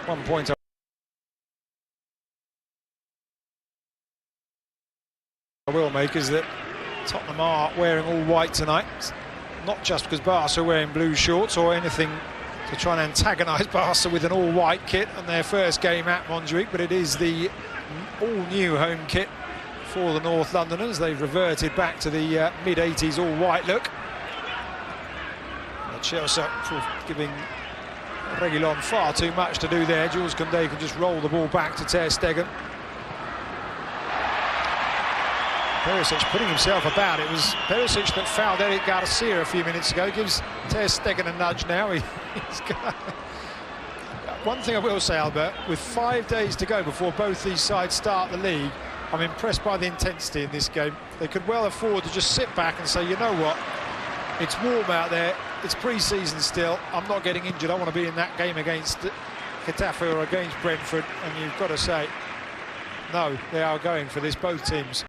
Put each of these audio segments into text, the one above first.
1 point I will make is that Tottenham are wearing all white tonight. It's not just because Barca are wearing blue shorts or anything to try and antagonise Barca with an all-white kit on their first game at Montjuic, but it is the all-new home kit for the North Londoners. They've reverted back to the mid-80s all-white look. Chelsea for giving Reguilon far too much to do there. Jules Koundé can just roll the ball back to Ter Stegen. Perisic putting himself about. It was Perisic that fouled Eric Garcia a few minutes ago. Gives Ter Stegen a nudge now. One thing I will say, Albert, with 5 days to go before both these sides start the league, I'm impressed by the intensity in this game. They could well afford to just sit back and say, you know what, it's warm out there, it's pre-season still, I'm not getting injured, I want to be in that game against Getafe or against Brentford, and you've got to say, no, they are going for this, both teams.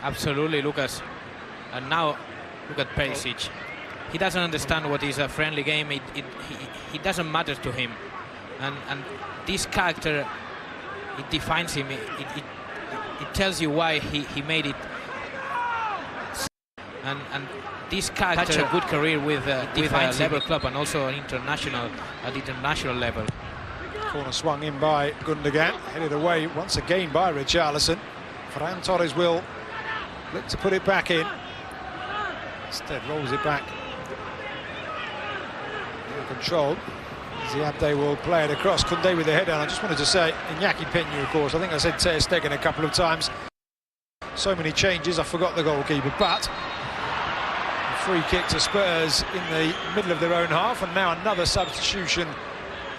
Absolutely, Lucas. And now look at Perisic. He doesn't understand what is a friendly game. It doesn't matter to him. And this character, it defines him. It tells you why he made it. And this character, such a good career with a level club and also at international level. Corner swung in by Gundogan, headed away once again by Richarlison. Ferran Torres will look to put it back in. Instead rolls it back. Under control. Ziabde will play it across. Koundé with the head down. I just wanted to say, Iñaki Peña, of course. I think I said Ter Stegen a couple of times. So many changes, I forgot the goalkeeper. But a free kick to Spurs in the middle of their own half. And now another substitution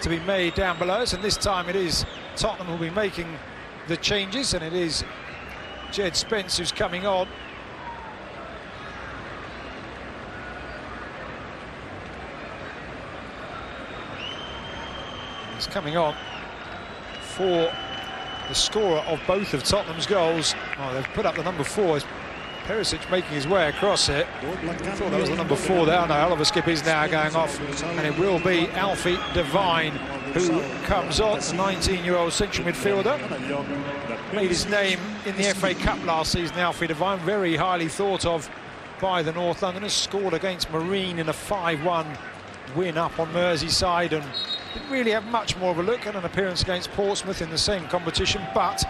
to be made down below us. And this time it is Tottenham who will be making the changes. And it is Jed Spence who's coming on. He's coming on for the scorer of both of Tottenham's goals. Oh, they've put up the number 4. Perisic making his way across it. I thought that was the number 4 there. No, Oliver Skip is now going off, and it will be Alfie Devine who comes on, the 19-year-old central midfielder. Made his name in the FA Cup last season, Alfie Devine, very highly thought of by the North Londoners. Scored against Marine in a 5-1 win up on Merseyside, and didn't really have much more of a look at an appearance against Portsmouth in the same competition, but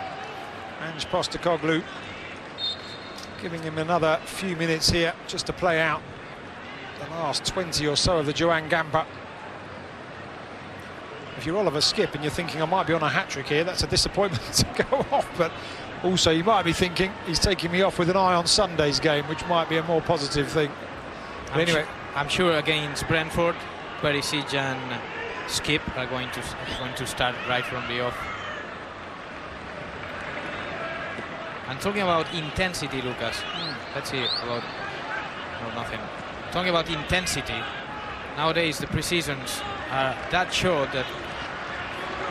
Ange Postecoglou giving him another few minutes here just to play out the last 20 or so of the Joan Gamper. If you're Oliver Skip and you're thinking I might be on a hat-trick here, that's a disappointment to go off, but also you might be thinking he's taking me off with an eye on Sunday's game, which might be a more positive thing. But anyway, I'm sure against Brentford, Perisic and Skip are going to start right from the off. And talking about intensity, Lucas, let's see about nothing. Talking about intensity, nowadays the pre-seasons are that short that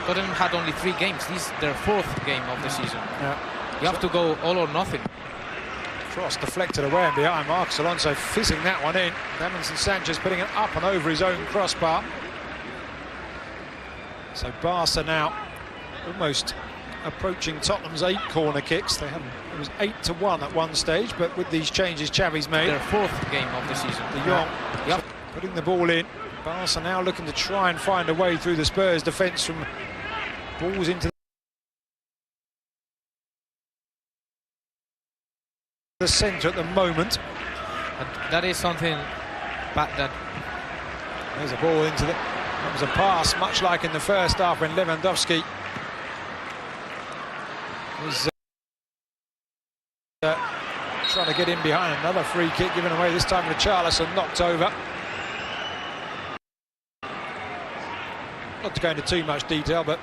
Tottenham had only 3 games. This is their 4th game of the season. Yeah. You have to go all or nothing. Cross deflected away and behind. Marcos Alonso fizzing that one in. Davinson Sanchez putting it up and over his own crossbar. So Barca now almost approaching Tottenham's 8 corner kicks. It was 8-1 at one stage, but with these changes Xavi's made, their 4th game of the season. De Jong putting the ball in. Barca now looking to try and find a way through the Spurs defence from balls into the centre at the moment. And that is something bad. That there's a ball into the. That was a pass, much like in the first half when Lewandowski was trying to get in behind. Another free kick given away, this time Richarlison knocked over. Not to go into too much detail, but